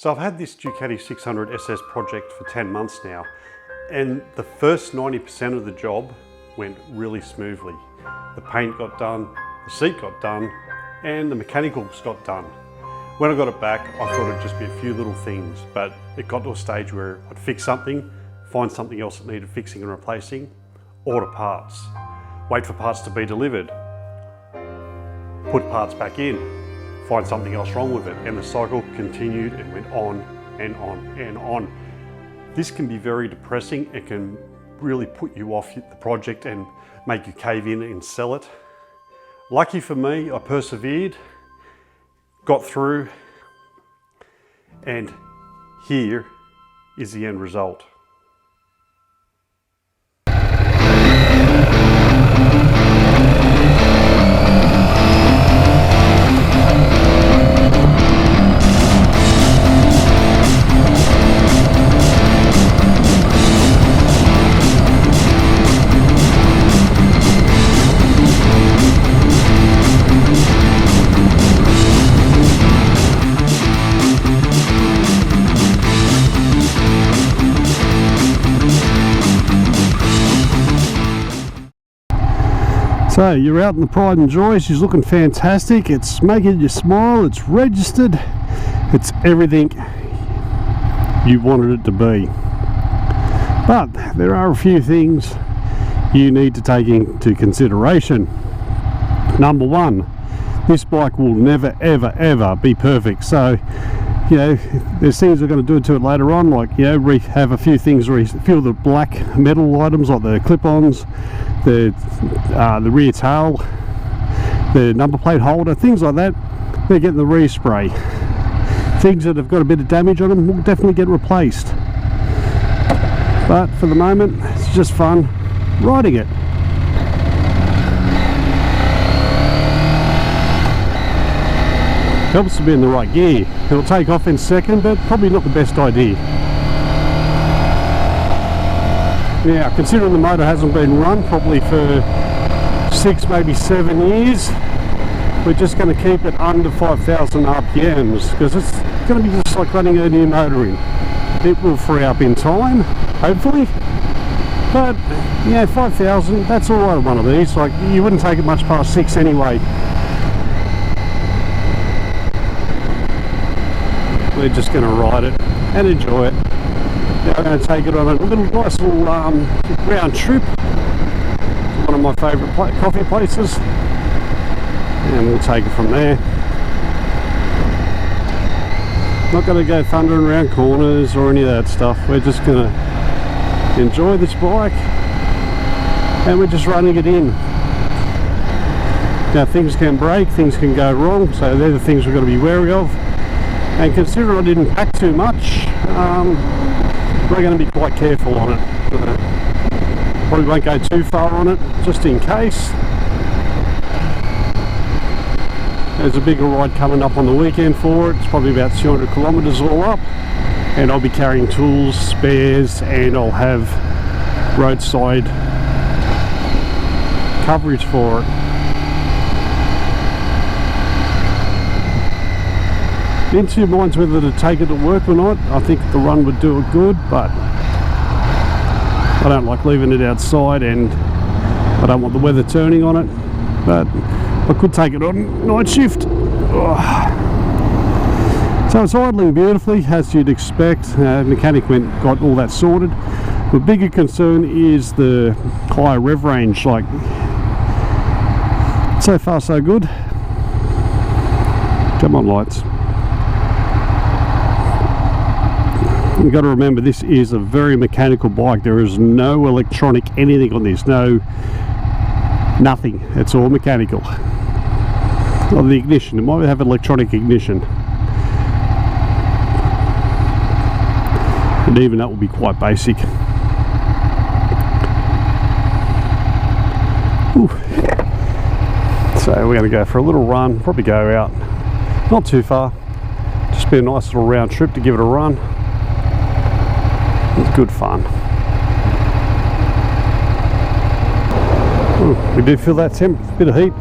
So I've had this Ducati 600 SS project for 10 months now, and the first 90% of the job went really smoothly. The paint got done, the seat got done, and the mechanicals got done. When I got it back, I thought it'd just be a few little things, but it got to a stage where I'd fix something, find something else that needed fixing and replacing, order parts, wait for parts to be delivered, put parts back in, find something else wrong with it, and the cycle continued and went on and on and on. This can be very depressing. It can really put you off the project and make you cave in and sell it. Lucky for me, I persevered, got through, and here is the end result. So you're out in the pride and joy. She's looking fantastic. It's making you smile. It's registered. It's everything you wanted it to be. But there are a few things you need to take into consideration. Number one, this bike will never ever ever be perfect. So you know, there's things we're going to do to it later on, like, you know, have a few things, a few of the black metal items like the clip-ons, the rear tail, the number plate holder, things like that. They're getting the respray. Things that have got a bit of damage on them will definitely get replaced. But for the moment, it's just fun riding it. Helps to be in the right gear. It'll take off in second, but probably not the best idea. Now, considering the motor hasn't been run probably for 6, maybe 7 years, we're just going to keep it under 5,000 RPMs, because it's going to be just like running a new motor in. It will free up in time, hopefully, but yeah, 5,000, that's all right on one of these. Like, you wouldn't take it much past 6 anyway. We're just going to ride it and enjoy it. Now I'm going to take it on a little nice little round trip to one of my favourite coffee places, and we'll take it from there. Not going to go thundering around corners or any of that stuff. We're just going to enjoy this bike, and we're just running it in. Now, things can break, things can go wrong, so they're the things we've got to be wary of. And considering I didn't pack too much, we're going to be quite careful on it. Probably won't go too far on it, just in case. There's a bigger ride coming up on the weekend for it. It's probably about 200 kilometres all up, and I'll be carrying tools, spares, and I'll have roadside coverage for it. In two minds whether to take it to work or not. I think the run would do it good, but I don't like leaving it outside, and I don't want the weather turning on it. But I could take it on night shift. So it's idling beautifully, as you'd expect. Mechanic got all that sorted. The bigger concern is the higher rev range. Like, so far so good. Come on, lights. You've got to remember, this is a very mechanical bike. There is no electronic anything on this, nothing. It's all mechanical. On the ignition, it might have electronic ignition, and even that will be quite basic. Ooh. So we're going to go for a little run, probably go out not too far, just be a nice little round trip to give it a run. It's good fun. Ooh, we do feel that bit of heat,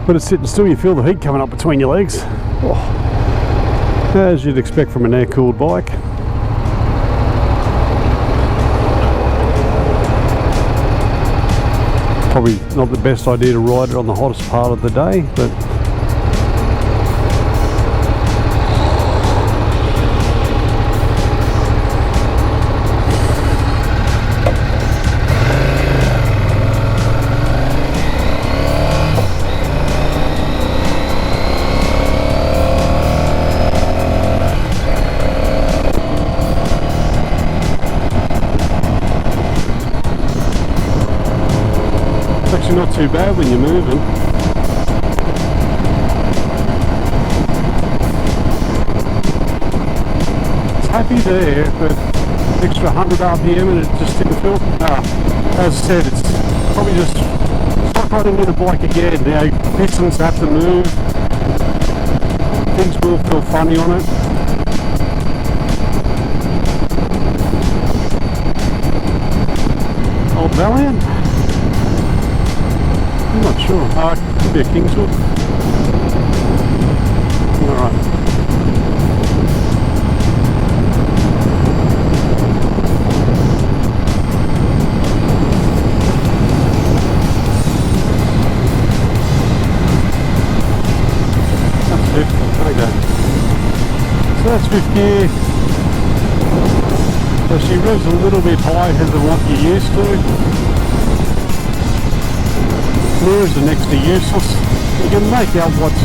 but it's sitting still. You feel the heat coming up between your legs. Oh. as you'd expect from an air-cooled bike. Probably not the best idea to ride it on the hottest part of the day, but actually not too bad when you're moving. It's happy there, but extra 100 RPM and it just didn't feel. As I said, it's probably just like riding in a bike again. You know, pistons have to move. Things will feel funny on it. Old Valiant? I'm not sure. Could be a Kingswood. Alright. That's fifth. Okay. So that's fifth gear. So she revs a little bit higher than what you're used to. Mirrors are next to useless. You can make out what's,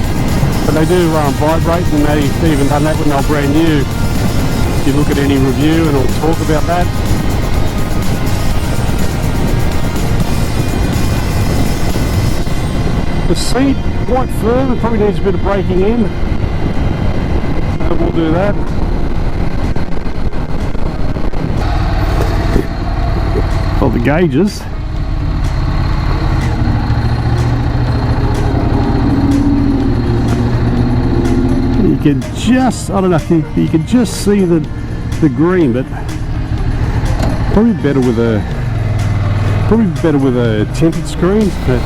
but they do vibrate, and they've even done that when they're brand new. If you look at any review, and I'll talk about that. The seat, quite firm, it probably needs a bit of breaking in. We'll do that. Well, the gauges. You can just, I don't know, you can just see the green, but probably better with a tinted screen, but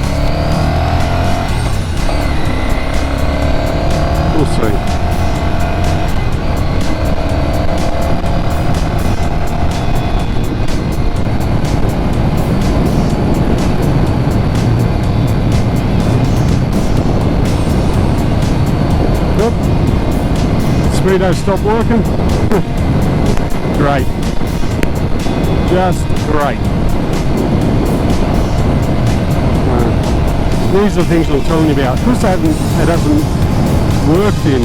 we'll see. Speedo stopped working. Great. Just great. These are the things I'm telling you about. Because it hasn't worked in,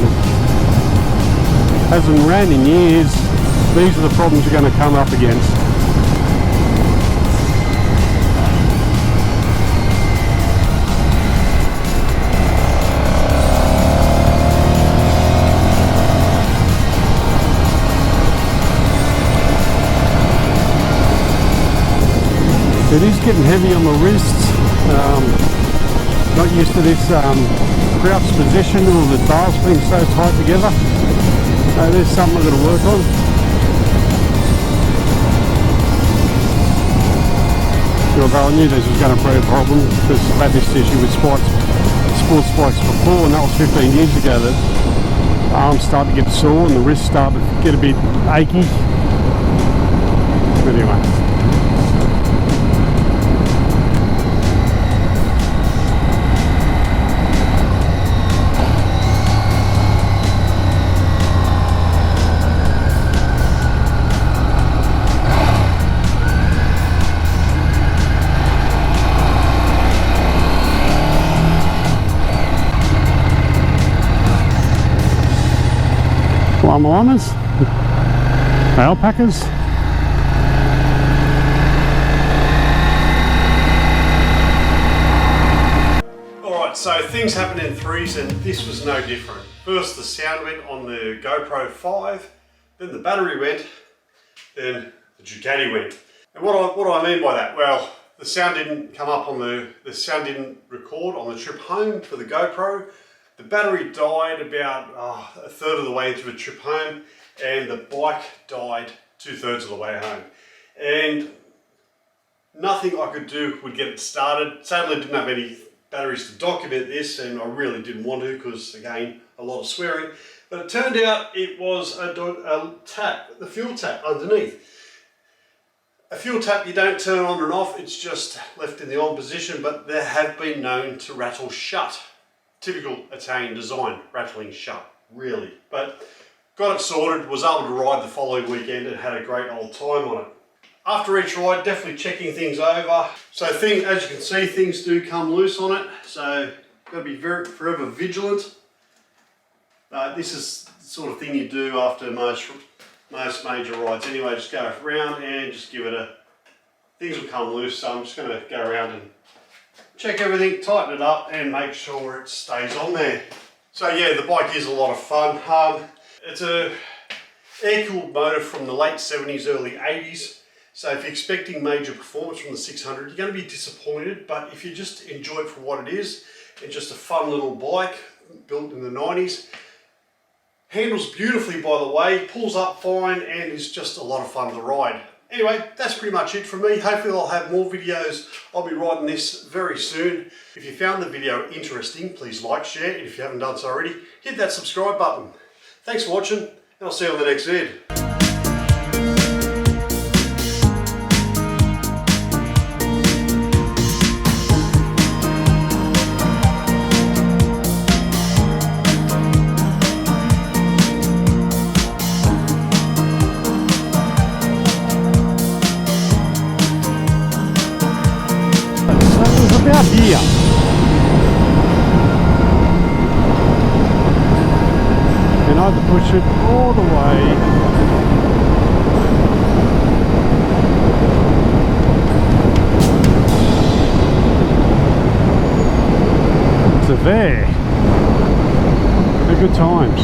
hasn't ran in years, these are the problems you're going to come up against. It is getting heavy on my wrists. Not used to this crouch position or the bars being so tight together. There's something I've got to work on. Although I knew this was going to be a problem because I've had this issue with sports spikes before, and that was 15 years ago. The arms start to get sore and the wrists start to get a bit achy. But anyway. Llamas, alpacas. Alright, so things happen in threes, and this was no different. First the sound went on the GoPro 5, then the battery went, then the Ducati went. And what do I mean by that? Well, the sound didn't come up on the sound didn't record on the trip home for the GoPro. The battery died about a third of the way into the trip home, and the bike died 2/3 of the way home. And nothing I could do would get it started. Sadly, I didn't have any batteries to document this, and I really didn't want to because, again, a lot of swearing. But it turned out it was a tap, the fuel tap underneath. A fuel tap you don't turn on and off, it's just left in the on position, but they have been known to rattle shut. Typical Italian design, rattling shut, really. But got it sorted, was able to ride the following weekend and had a great old time on it. After each ride, definitely checking things over. So as you can see, things do come loose on it, so got to be forever vigilant. This is the sort of thing you do after most major rides anyway. Just go around and just give it things will come loose, so I'm just going to go around and check everything, tighten it up and make sure it stays on there. So yeah, the bike is a lot of fun. It's a air-cooled motor from the late 70s, early 80s. So if you're expecting major performance from the 600, you're going to be disappointed, but if you just enjoy it for what it is, it's just a fun little bike built in the 90s. Handles beautifully, by the way, pulls up fine, and is just a lot of fun to ride. Anyway, that's pretty much it from me. Hopefully I'll have more videos. I'll be riding this very soon. If you found the video interesting, please like, share, and if you haven't done so already, hit that subscribe button. Thanks for watching, and I'll see you on the next vid. About here. And I had to push it all the way. To there. They're good times.